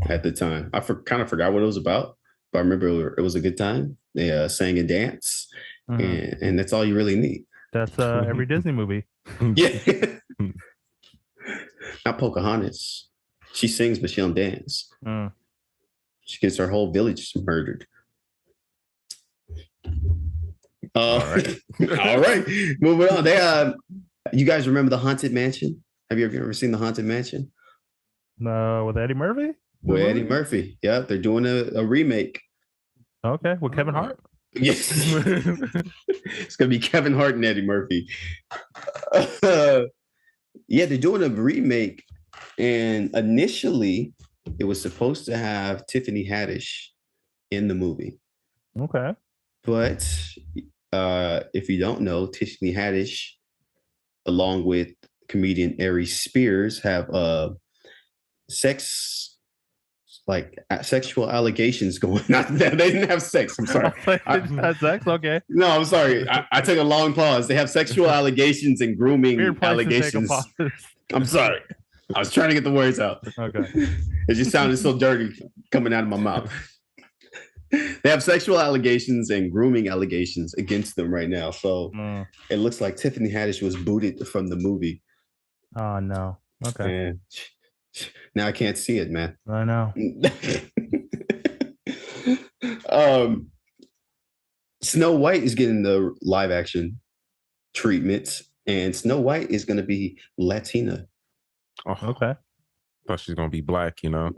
at the time. I kind of forgot what it was about, but I remember it was a good time. They sang and danced, and that's all you really need.
That's every Disney movie.
Yeah. Not Pocahontas. She sings, but she don't dance. She gets her whole village murdered. All right. All right. Moving on. They you guys remember the Haunted Mansion? Have you ever seen the Haunted Mansion?
No, with Eddie Murphy?
With Eddie Murphy. Yeah, they're doing a remake.
Okay, with Kevin Hart?
Yes. It's gonna be Kevin Hart and Eddie Murphy. Yeah, they're doing a remake, and initially it was supposed to have Tiffany Haddish in the movie.
Okay. But
if you don't know, Tiffany Haddish, along with comedian Ari Spears, have sexual allegations going on. They didn't have sex. I'm sorry.
They didn't have sex? Okay.
No, I'm sorry. I took a long pause. They have sexual allegations and grooming allegations. I'm sorry. I was trying to get the words out.
Okay.
It just sounded so dirty coming out of my mouth. They have sexual allegations and grooming allegations against them right now. So it looks like Tiffany Haddish was booted from the movie.
Oh, no. Okay.
And now I can't see it, man.
I know.
Snow White is getting the live action treatments, and Snow White is going to be Latina.
Oh, okay. Thought she's going to be black, you know.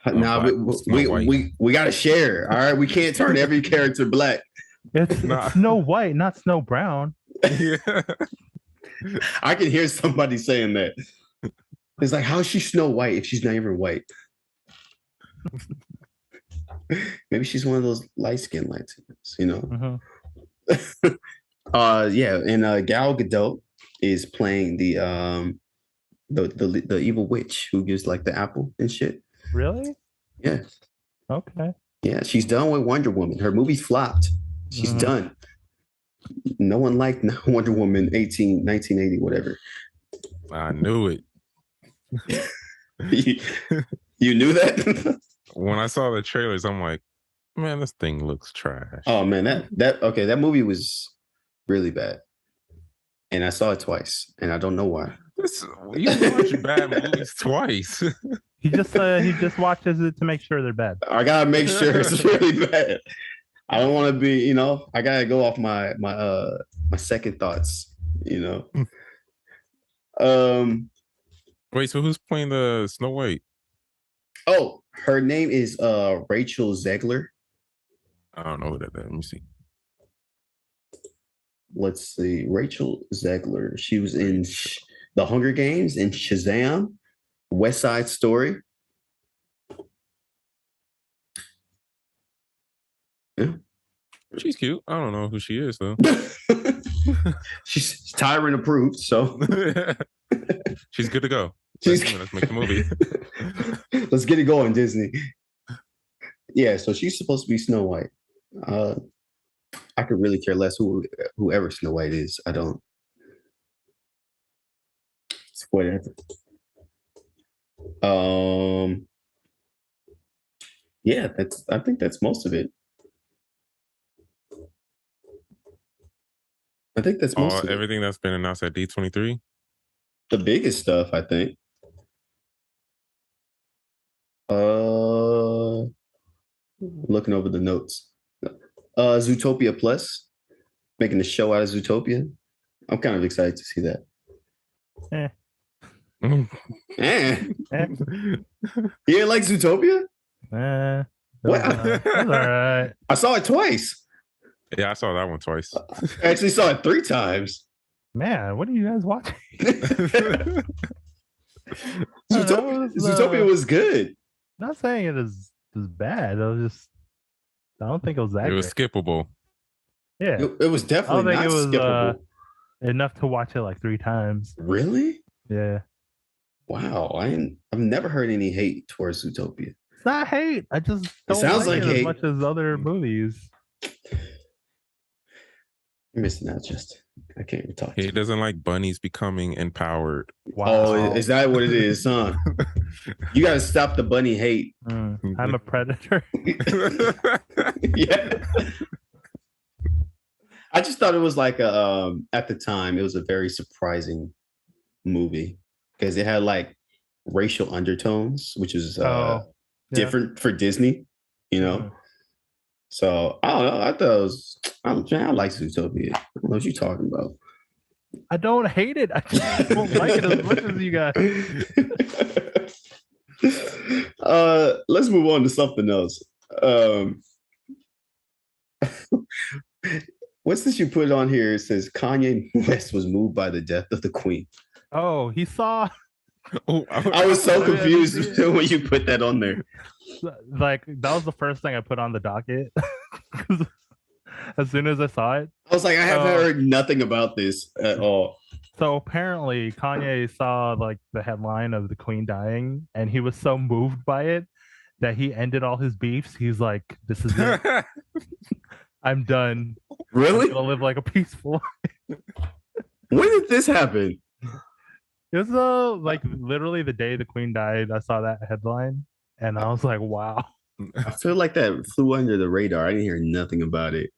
Now we got to share. All right, we can't turn every character black.
It's Snow White, not Snow Brown.
Yeah. I can hear somebody saying that. It's like, how is she Snow White if she's not even white? Maybe she's one of those light-skinned Latinos, you know. Yeah, and Gal Gadot is playing the evil witch who gives like the apple and shit.
Really?
Yeah.
Okay.
Yeah, she's done with Wonder Woman. Her movie flopped. She's done. No one liked Wonder Woman 1980, whatever.
I knew it.
You knew that?
When I saw the trailers, I'm like, man, this thing looks trash.
Oh man, that movie was really bad. And I saw it twice, and I don't know why.
You watch bad movies twice.
He just watches it to make sure they're bad.
I gotta make sure it's really bad. I don't want to be, you know, I gotta go off my second thoughts, you know.
Wait, so who's playing the Snow White?
Oh, her name is Rachel Zegler.
I don't know that. Let me see.
Let's see, Rachel Zegler. She was in The Hunger Games, in Shazam, West Side Story. Yeah.
She's cute. I don't know who she is though.
She's Tyren approved, so
she's good to go. Let's make the movie.
Let's get it going, Disney. Yeah, so she's supposed to be Snow White. I could really care less whoever Snow White is. I don't. It's whatever. Yeah, I think that's most of it. I think that's most of it.
Everything that's been announced at D23.
The biggest stuff, I think. Looking over the notes. Zootopia Plus, making a show out of Zootopia. I'm kind of excited to see that.
Eh.
Eh. You didn't like Zootopia?
What? That's all right.
I saw it twice.
Yeah, I saw that one twice.
I actually saw it 3 times.
Man, what are you guys watching?
Zootopia was good.
Not saying it is bad. I don't think it was that.
It was skippable.
Yeah, it was definitely not skippable.
Enough to watch it like 3 times.
Really?
Yeah.
Wow, I've never heard any hate towards Zootopia.
It's not hate. I just don't
sounds like
it
hate.
as much as other movies.
You're missing out, Jystinn. I can't even talk.
He doesn't like bunnies becoming empowered.
Wow. Oh, is that what it is, huh? You got to stop the bunny hate.
I'm a predator.
Yeah. I just thought it was like at the time, it was a very surprising movie because it had like racial undertones, which is different for Disney, you know? So I don't know. I thought it was, I like Zootopia. I don't know what you're talking about.
I don't hate it. I just don't like it as much as you guys.
Let's move on to something else. What's this you put on here? It says Kanye West was moved by the death of the Queen.
Oh, he saw.
Oh, I was so confused when you put that on there.
Like that was the first thing I put on the docket. As soon as I saw it,
I was like, I haven't heard nothing about this at all.
So apparently, Kanye saw like the headline of the Queen dying, and he was so moved by it that he ended all his beefs. He's like, "This is it. I'm done.
Really?
I'm gonna live like a peaceful life."
When did this happen?
It was like literally the day the Queen died. I saw that headline, and I was like, "Wow."
I feel like that flew under the radar. I didn't hear nothing about it.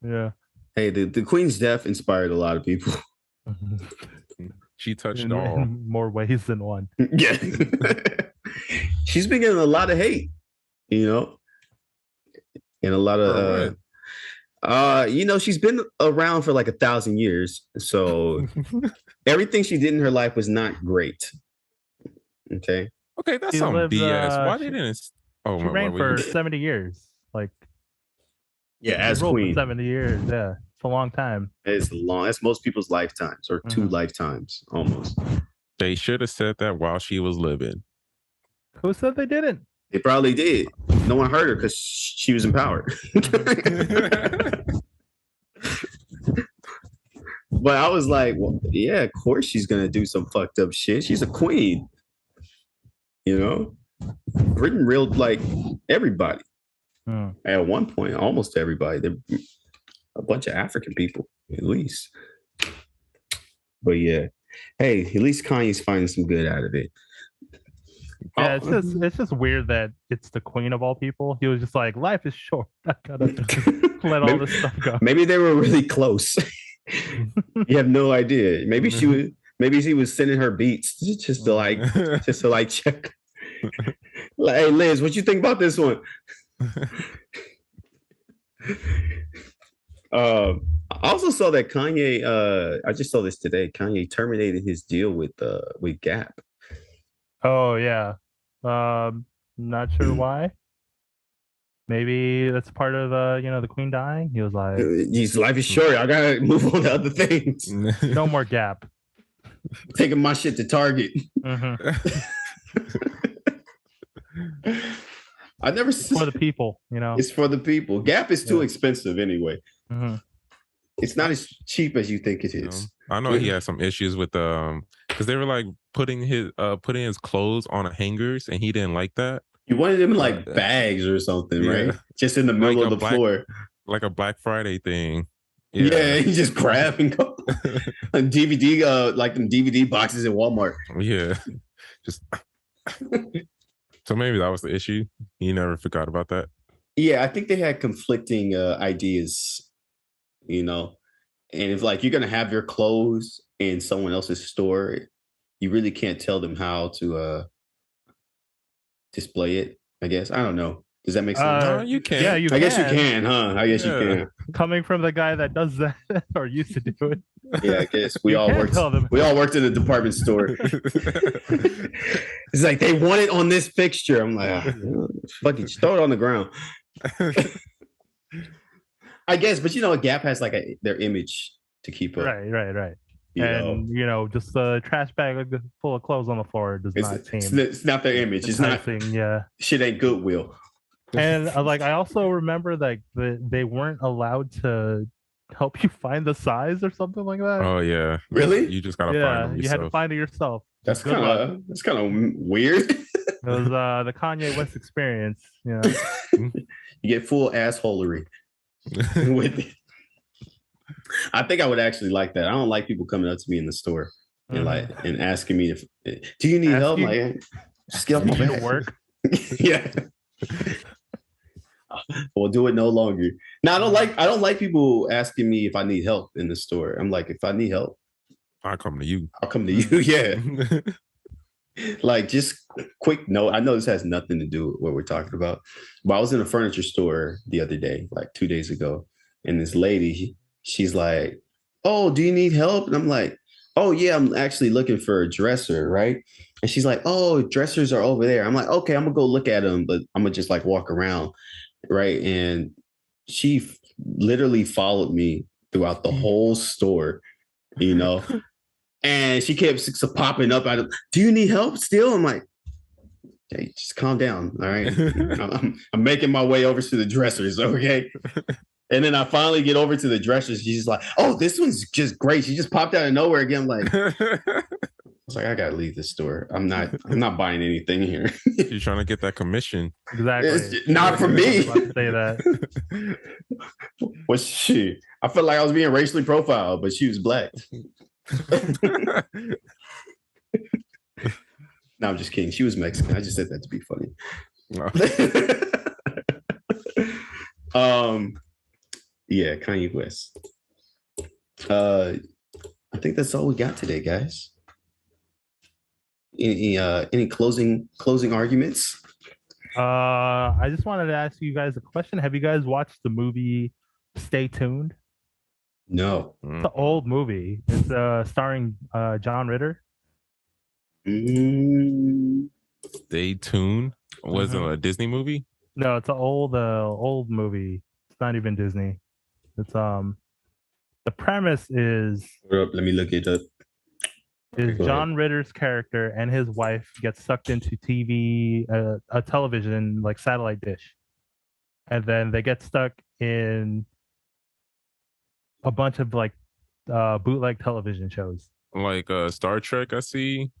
Yeah.
Hey, the Queen's death inspired a lot of people.
She touched
in
all.
more ways than one.
Yeah. She's been getting a lot of hate, you know, and a lot of you know, she's been around for like 1,000 years. So everything she did in her life was not great. Okay,
that's some BS. Why didn't it?
She reigned for 70 years. Like,
yeah, as Queen.
70 years. Yeah, it's a long time.
It's long. That's most people's lifetimes, or 2 lifetimes almost.
They should have said that while she was living.
Who said they didn't?
They probably did. No one heard her because she was in power. But I was like, well, yeah, of course she's gonna do some fucked up shit. She's a queen, you know. Britain reeled like everybody at one point, almost everybody. They're a bunch of African people, at least. But yeah, hey, at least Kanye's finding some good out of it.
Yeah, it's just weird that it's the Queen of all people. He was just like, life is short. I gotta let all this stuff go.
Maybe they were really close. You have no idea. Maybe she was sending her beats just to check. Like, hey Liz, what you think about this one? I also saw that Kanye. I just saw this today. Kanye terminated his deal with Gap.
Oh yeah, not sure why. Maybe that's part of the Queen dying. He was like,
"His life is short. I gotta move on to other things.
No more Gap.
Taking my shit to Target." I never.
It's for the people, you know.
It's for the people. Gap is too expensive anyway. It's not as cheap as you think it is.
I know he had some issues with because they were like putting his clothes on hangers, and he didn't like that.
You wanted them in like bags or something, right? Just in the middle of the floor,
like a Black Friday thing.
Yeah, you just grab and go. And DVD, like them DVD boxes at Walmart.
Yeah, just. So maybe that was the issue. He never forgot about that.
Yeah, I think they had conflicting ideas, you know. And if like you're gonna have your clothes in someone else's store, you really can't tell them how to display it. I guess I don't know. Does that make sense?
No, you can't.
Yeah, you
I guess you
can.
can, huh? I guess you
Yeah.
can.
Coming from the guy that does that or used to do it.
Yeah, I guess we
You
all
can't
worked.
tell them.
We all worked in a department store. It's like they want it on this fixture. I'm like, fucking just throw it on the ground. I guess, but Gap has like their image to keep up.
Right.
You
And
know,
just a trash bag full of clothes on the floor does not seem.
it's not their image. It's not.
enticing, yeah.
Shit ain't Goodwill.
And like I also remember like they weren't allowed to help you find the size or something like that.
Oh yeah,
Really?
You just gotta
Yeah,
find them
you had to
yourself.
find it yourself.
That's
Good luck.
kind of weird.
It was the Kanye West experience.
You get full assholery with it. I think I would actually like that. I don't like people coming up to me in the store and and asking me if do you need help? Like, just get off my back.
Work.
Yeah. We'll do it no longer. Now I don't like people asking me if I need help in the store. I'm like, if I need help,
I'll come to you.
I'll come to you. Yeah. Like, just quick note. I know this has nothing to do with what we're talking about, but I was in a furniture store the other day, like 2 days ago, and this lady, she's like, "Oh, do you need help?" And I'm like, "Oh yeah, I'm actually looking for a dresser, right?" And she's like, "Oh, dressers are over there." I'm like, "Okay, I'm gonna go look at them, but I'm gonna just like walk around." Right. And she literally followed me throughout the whole store, and she kept popping up out of, "Do you need help still?" I'm like, "Hey, just calm down. All right." I'm making my way over to the dressers. Okay. And then I finally get over to the dressers. She's just like, "Oh, this one's just great." She just popped out of nowhere again. I'm like, I was like, I gotta leave this store. I'm not buying anything here.
She's trying to get that commission.
Exactly.
It's not for me.
I was about to say that.
Was she? I felt like I was being racially profiled, but she was black. No, I'm just kidding. She was Mexican. I just said that to be funny.
No.
Yeah, Kanye West. I think that's all we got today, guys. Any closing arguments?
I just wanted to ask you guys a question. Have you guys watched the movie Stay Tuned?
No.
It's an old movie. It's starring John Ritter.
Stay tuned. Was it a Disney movie?
No, it's an old movie. It's not even Disney. It's the premise is
Let me look it up.
John Ritter's character and his wife get sucked into a television, like satellite dish, and then they get stuck in a bunch of like bootleg television shows,
like Star Trek. I see.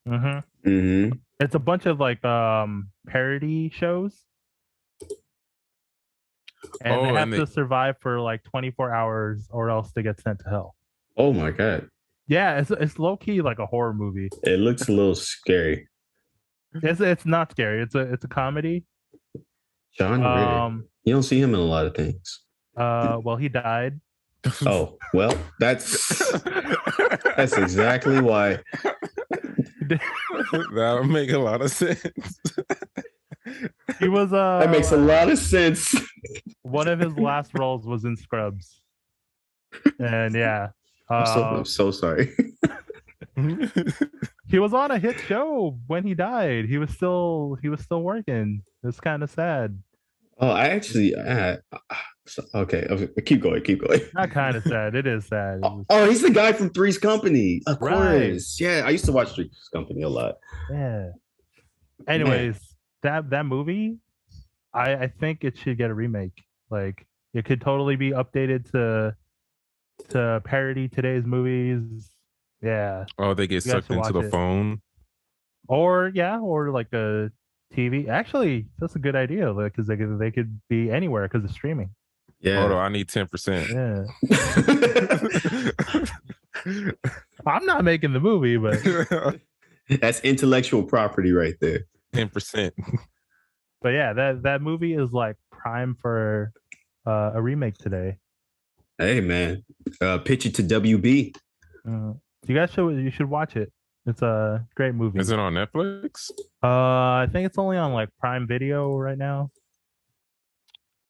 It's a bunch of like parody shows, and they have to survive for like 24 hours or else they get sent to hell.
Oh my god.
Yeah, it's low key like a horror movie.
It looks a little scary.
It's not scary. It's a comedy.
John Ritter. You don't see him in a lot of things.
Well, he died.
Oh, well, that's exactly why.
That'll make a lot of sense.
He was
that makes a lot of sense.
One of his last roles was in Scrubs. And yeah.
I'm so sorry.
He was on a hit show when he died. He was still working. It's kind of sad.
Oh, I actually okay. Keep going.
Not kind of sad. It is sad.
Oh, he's the guy from Three's Company. Of course. Yeah, I used to watch Three's Company a lot.
Yeah. Anyways, that movie, I think it should get a remake. Like, it could totally be updated to parody today's movies. Yeah.
Oh, they get sucked into the phone.
Or like a TV. Actually, that's a good idea, because they could be anywhere because of streaming.
Yeah. Hold on, I need 10%.
Yeah. I'm not making the movie, but
that's intellectual property right there.
10%.
But yeah, that movie is like prime for a remake today.
Hey man, pitch it to WB.
You should watch it. It's a great movie.
Is it on Netflix?
I think it's only on like Prime Video right now.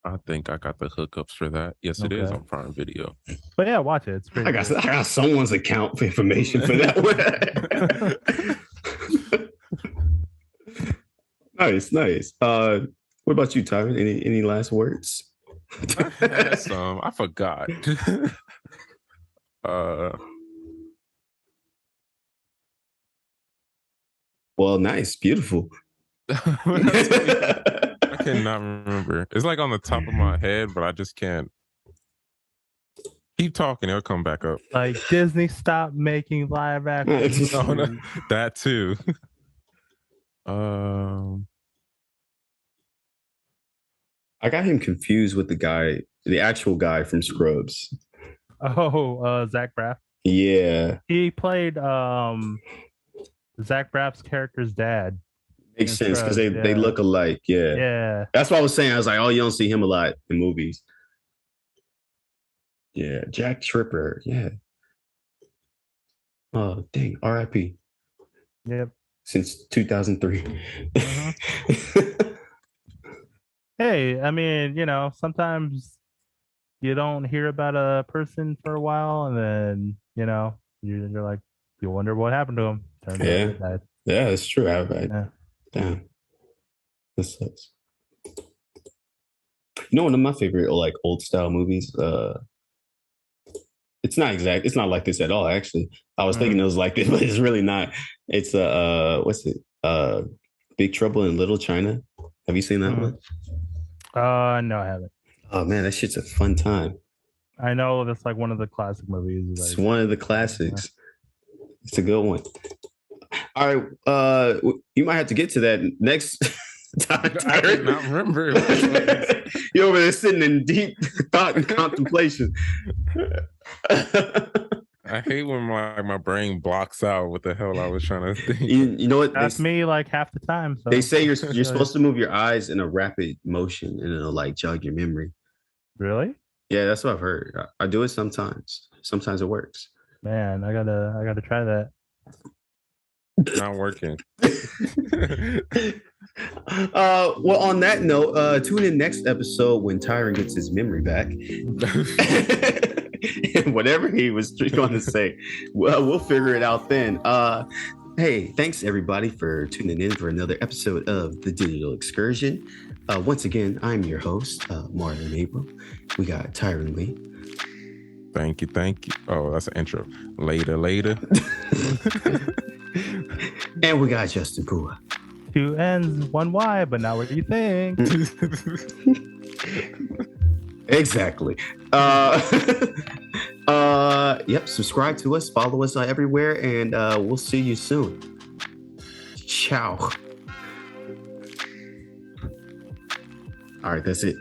I think I got the hookups for that. Yes, it is
Okay.
on Prime Video.
But yeah, watch it. It's pretty.
I got someone's account information for that one. Nice. What about you, Tyren? Any last words?
I had some. I forgot.
Well, nice, beautiful.
I cannot remember. It's like on the top of my head, but I just can't. Keep talking, it'll come back up.
Like Disney stopped making live action.
No, that too.
I got him confused with the actual guy from Scrubs.
Oh, Zach Braff.
Yeah,
He played Zach Braff's character's dad.
makes sense because they look alike. Yeah,
Yeah.
that's what I was saying. I was like, oh, you don't see him a lot in movies. Yeah, Jack Tripper. Yeah. Oh, dang. R.I.P.
Yep.
Since 2003.
Hey, I mean, sometimes you don't hear about a person for a while, and then you're like, you wonder what happened to him. Turns out he died.
Yeah, it's true.
Yeah.
Damn. This sucks. One of my favorite like old style movies, it's not like this at all, actually. I was thinking it was like this, but it's really not. It's what's it? Big Trouble in Little China. Have you seen that one?
No, I haven't.
Oh man, that shit's a fun time.
I know that's like one of the classic movies.
It's one of the classics. It's a good one. All right, you might have to get to that next time.
I did not remember.
You're over there sitting in deep thought and contemplation.
I hate when my brain blocks out what the hell I was trying to think.
You know what?
That's me like half the time. So.
They say you're supposed to move your eyes in a rapid motion and it'll like jog your memory.
Really?
Yeah, that's what I've heard. I do it sometimes. Sometimes it works.
Man, I gotta try that.
Not working.
Well, on that note, tune in next episode when Tyren gets his memory back. And whatever he was going to say, well, we'll figure it out then. Hey, thanks everybody for tuning in for another episode of The Digital Excursion. Once again, I'm your host, Marlon April. We got Tyren Lee.
Thank you. Oh, that's an intro. Later.
And we got Jystinn Pua.
2 N's, 1 Y, but not what you think.
Exactly. Yep, subscribe to us, follow us everywhere, and we'll see you soon. Ciao. All right, that's it.